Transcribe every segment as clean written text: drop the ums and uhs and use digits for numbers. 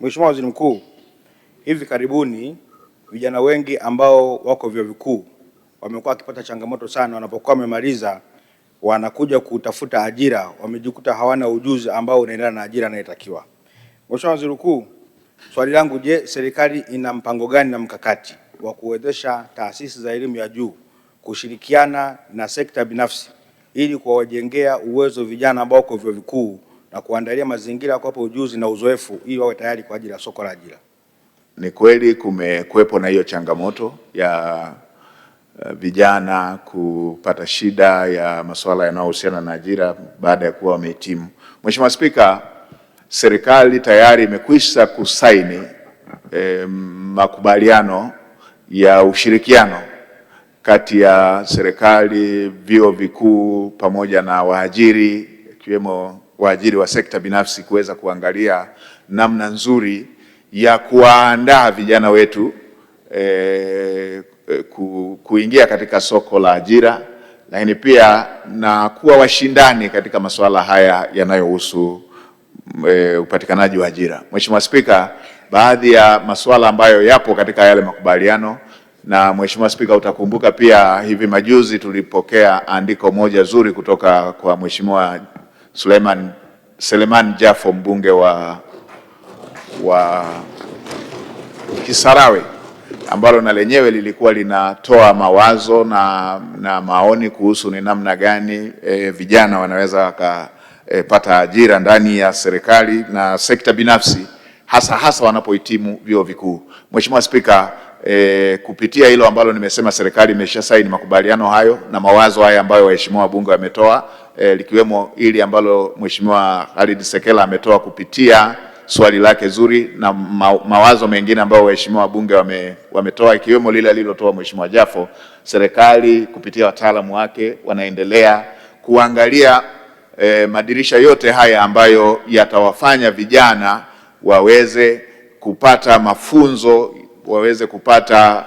Mheshimiwa Waziri Mkuu, hivi karibuni vijana wengi ambao wako vyuo vikuu wamekuwa wakipata changamoto sana wanapokuwa wamemaliza, wanakuja kutafuta ajira, wamejikuta hawana ujuzi ambao unaendana na ajira inayotakiwa. Mheshimiwa Waziri Mkuu, swali langu, je, serikali ina mpango gani na mkakati wa kuwezesha taasisi za elimu ya juu kushirikiana na sekta binafsi ili kuwajengea uwezo vijana ambao wako vyuo vikuu na kuandalia mazingira kuwapa ujuzi na uzoefu ili wawe tayari kwa ajili ya soko la ajira? Ni kweli kumekuwepo na hiyo changamoto ya vijana kupata shida ya masuala yanayohusiana na ajira baada ya kuwa wamehitimu. Mheshimiwa Spika, serikali tayari imekwisha kusaini makubaliano ya ushirikiano kati ya serikali, vyuo vikuu pamoja na waajiri, ikiwemo waajiri wa sekta binafsi, kuweza kuangalia namna nzuri ya kuandaa vijana wetu kuingia katika soko la ajira, lakini pia na kuwa washindani katika masuala haya yanayohusu upatikanaji wa ajira. Mheshimiwa Spika, baadhi ya masuala ambayo yapo katika yale makubaliano, na Mheshimiwa Spika, utakumbuka pia hivi majuzi tulipokea andiko moja zuri kutoka kwa Mheshimiwa Selemani Jafo, mbunge wa Kisarawe, ambalo na lenyewe lilikuwa linatoa mawazo na maoni kuhusu ni namna gani vijana wanaweza wakapata ajira ndani ya serikali na sekta binafsi, hasa wanapohitimu vyuo vikuu. Mheshimiwa Spika, kupitia hilo ambalo nimesema, serikali imeshasaini makubaliano hayo na mawazo haya ambayo waheshimiwa wabunge wametoa, likiwemo ili ambalo Mheshimiwa Khalid Sekela ametoa kupitia swali lake zuri, na mawazo mengine ambayo waheshimiwa wabunge wametoa, ikiwemo lile alilotoa Mheshimiwa Jafo. Serikali kupitia wataalamu wake wanaendelea kuangalia madirisha yote haya ambayo yatawafanya vijana waweze kupata mafunzo, waweze kupata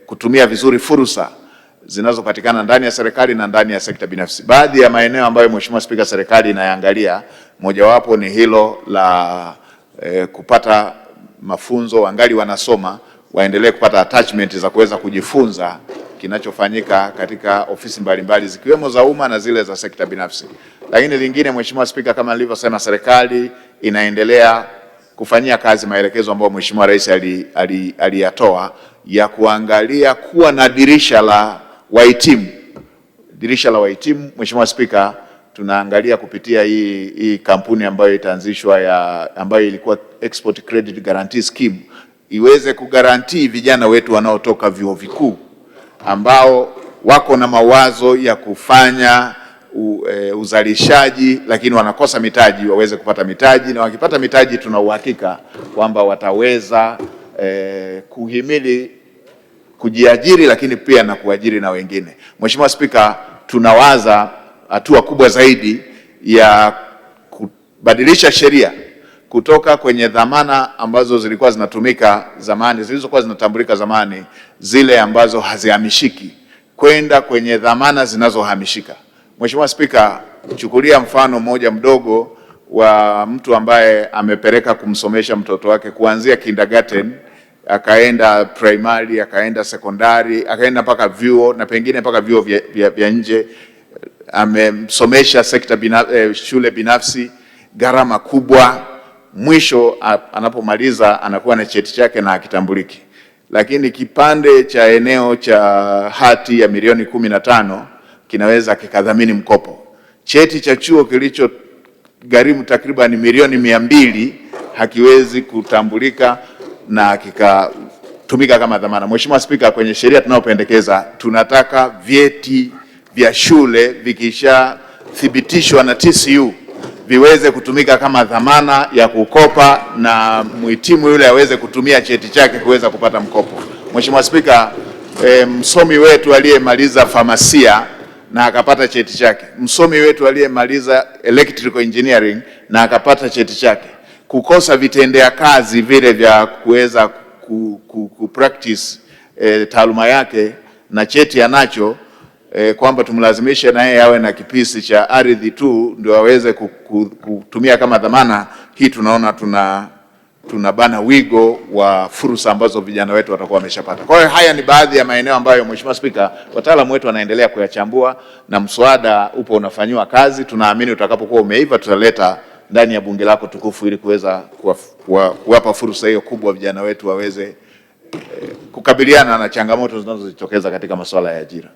kutumia vizuri fursa zinazopatikana ndani ya serikali na ndani ya sekta binafsi. Baadhi ya maeneo ambayo Mheshimiwa Spika, serikali inaangalia, mojawapo ni hilo la kupata mafunzo, wangali wanasoma waendelee kupata attachment za kuweza kujifunza kinachofanyika katika ofisi mbalimbali zikiwemo za umma na zile za sekta binafsi. Lakini lingine, Mheshimiwa Spika, kama nilivyosema, serikali inaendelea kufanyia kazi maelekezo ambayo Mheshimiwa Rais aliyatoa ya kuangalia kuwa na dirisha la wahitimu. Dirisha la wahitimu, Mheshimiwa Spika, tunaangalia kupitia hii kampuni ambayo itaanzishwa ambayo ilikuwa Export Credit Guarantee Scheme, iweze kugarantii vijana wetu wanaotoka vyuo vikuu ambao wako na mawazo ya kufanya uzalishaji lakini wanakosa mitaji, waweze kupata mitaji, na wakipata mitaji tuna uhakika kwamba wataweza kuhimili kujiajiri, lakini pia na kuajiri na wengine. Mheshimiwa Spika, tunawaza hatua kubwa zaidi ya kubadilisha sheria kutoka kwenye dhamana ambazo zilikuwa zinatumika zamani, zilizokuwa zinatambulika zamani, zile ambazo hazihamishiki, kwenda kwenye dhamana zinazohamishika. Mheshimiwa Spika, chukulia mfano mmoja mdogo wa mtu ambaye amepeleka kumsomesha mtoto wake kuanzia kindergarten, akaenda primary, akaenda sekondari, akaenda mpaka vyuo na pengine mpaka vyuo vya nje, amemsomesha shule binafsi, gharama kubwa, mwisho anapomaliza anakuwa na cheti chake na akitambuliki. Lakini kipande cha eneo cha hati ya milioni 15 kinaweza kikadhamini mkopo. Cheti cha chuo kilicho gharimu takriban milioni 200 hakiwezi kutambulika na kikatumika kama dhamana. Mheshimiwa Spika, kwenye sheria tunayopendekeza, tunataka vyeti vya shule vikishathibitishwa na TCU viweze kutumika kama dhamana ya kukopa, na mhitimu yule aweze kutumia cheti chake kuweza kupata mkopo. Mheshimiwa Spika, msomi wetu aliyemaliza famasia na akapata cheti chake, msomi wetu aliyemaliza electrical engineering na akapata cheti chake, kukosa vitendea kazi vile vya kuweza kupractice taaluma yake na cheti anacho, kwamba tumlazimishe na yeye awe na kipisi cha ardhi tu ndio aweze kutumia kama dhamana hii, tunaona tunabana wigo wa fursa ambazo vijana wetu watakuwa wameshapata. Kwa hiyo haya ni baadhi ya maeneo ambayo Mheshimiwa Spika, wataalamu wetu wanaendelea kuyachambua na mswada upo unafanywa kazi. Tunaamini utakapokuwa umeiva tutaleta ndani ya bunge lako tukufu ili kuweza kuwapa fursa hiyo kubwa vijana wetu waweze kukabiliana na changamoto zinazojitokeza katika masuala ya ajira.